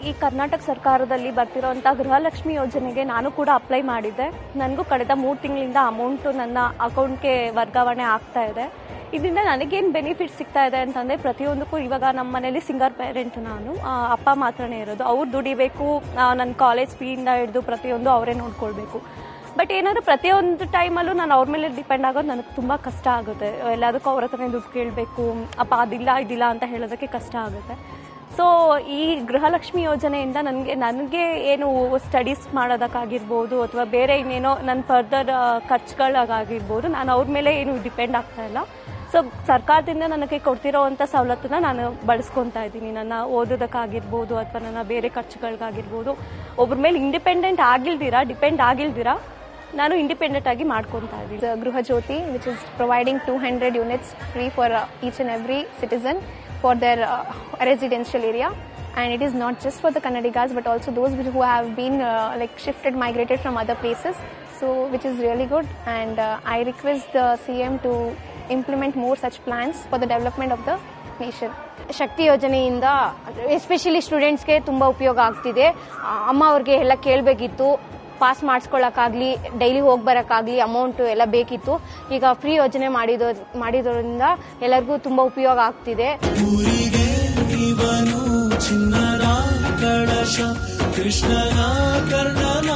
ಈ ಕರ್ನಾಟಕ ಸರ್ಕಾರದಲ್ಲಿ ಬರ್ತಿರೋಂಥ ಗೃಹಲಕ್ಷ್ಮಿ ಯೋಜನೆಗೆ ನಾನು ಕೂಡ ಅಪ್ಲೈ ಮಾಡಿದ್ದೆ. ನನಗೂ ಕಳೆದ 3 ತಿಂಗಳಿಂದ ಅಮೌಂಟು ನನ್ನ ಅಕೌಂಟ್ಗೆ ವರ್ಗಾವಣೆ ಆಗ್ತಾ ಇದೆ. ಇದರಿಂದ ನನಗೇನು ಬೆನಿಫಿಟ್ ಸಿಗ್ತಾ ಇದೆ ಅಂತಂದರೆ, ಪ್ರತಿಯೊಂದಕ್ಕೂ ಇವಾಗ ನಮ್ಮ ಮನೇಲಿ ಸಿಂಗಲ್ ಪೇರೆಂಟ್ ನಾನು, ಅಪ್ಪ ಮಾತ್ರನೇ ಇರೋದು. ಅವ್ರು ದುಡಿಬೇಕು, ನನ್ನ ಕಾಲೇಜ್ ಫೀಯಿಂದ ಹಿಡಿದು ಪ್ರತಿಯೊಂದು ಅವರೇ ನೋಡ್ಕೊಳ್ಬೇಕು. ಬಟ್ ಏನಾದರೂ ಪ್ರತಿಯೊಂದು ಟೈಮಲ್ಲೂ ನಾನು ಅವ್ರ ಮೇಲೆ ಡಿಪೆಂಡ್ ಆಗೋದು ನನಗೆ ತುಂಬ ಕಷ್ಟ ಆಗುತ್ತೆ. ಎಲ್ಲದಕ್ಕೂ ಅವ್ರ ಹತ್ರನೇ ದುಡ್ಡು ಕೇಳಬೇಕು, ಅಪ್ಪ ಅದಿಲ್ಲ ಇದಿಲ್ಲ ಅಂತ ಹೇಳೋದಕ್ಕೆ ಕಷ್ಟ ಆಗುತ್ತೆ. ಸೊ ಈ ಗೃಹಲಕ್ಷ್ಮಿ ಯೋಜನೆಯಿಂದ ನನಗೆ ಏನು ಸ್ಟಡೀಸ್ ಮಾಡೋದಕ್ಕಾಗಿರ್ಬೋದು ಅಥವಾ ಬೇರೆ ಇನ್ನೇನೋ ನನ್ನ ಫರ್ದರ್ ಖರ್ಚುಗಳಾಗಿರ್ಬೋದು, ನಾನು ಅವ್ರ ಮೇಲೆ ಏನು ಡಿಪೆಂಡ್ ಆಗ್ತಾ ಇಲ್ಲ. ಸೊ ಸರ್ಕಾರದಿಂದ ನನಗೆ ಕೊಡ್ತಿರೋವಂಥ ಸವಲತ್ತನ್ನ ನಾನು ಬಳಸ್ಕೊತಾ ಇದ್ದೀನಿ. ನನ್ನ ಓದೋದಕ್ಕಾಗಿರ್ಬೋದು ಅಥವಾ ನನ್ನ ಬೇರೆ ಖರ್ಚುಗಳಿಗಾಗಿರ್ಬೋದು, ಒಬ್ಬರ ಮೇಲೆ ಡಿಪೆಂಡ್ ಆಗಿಲ್ದಿರಾ ನಾನು ಇಂಡಿಪೆಂಡೆಂಟ್ ಆಗಿ ಮಾಡ್ಕೊತಾ ಇದ್ದೀನಿ. Gruha Jyothi, which is providing 200 units free for each and every citizen for their residential area. And it is not just for the Kannadigas but also those who have been migrated from other places. So which is really good, and I request the CM to implement more such plans for the development of the nation. ಶಕ್ತಿ ಯೋಜನೆಯಿಂದ especially ಸ್ಟೂಡೆಂಟ್ಸ್ಗೆ ತುಂಬ ಉಪಯೋಗ ಆಗ್ತಿದೆ. ಅಮ್ಮ ಅವ್ರಿಗೆ ಎಲ್ಲ ಕೇಳಬೇಕಿತ್ತು, pass ಮಾಡಿಸ್ಕೊಳ್ಳೋಕ್ಕಾಗಲಿ daily ಹೋಗಿ ಬರೋಕ್ಕಾಗಲಿ amount ಎಲ್ಲ ಬೇಕಿತ್ತು. ಈಗ ಫ್ರೀ ಯೋಜನೆ ಮಾಡಿದ್ರಿಂದ ಎಲ್ಲರಿಗೂ ತುಂಬ ಉಪಯೋಗ ಆಗ್ತಿದೆ. ಕೃಷ್ಣನ ಕರ್ಣನ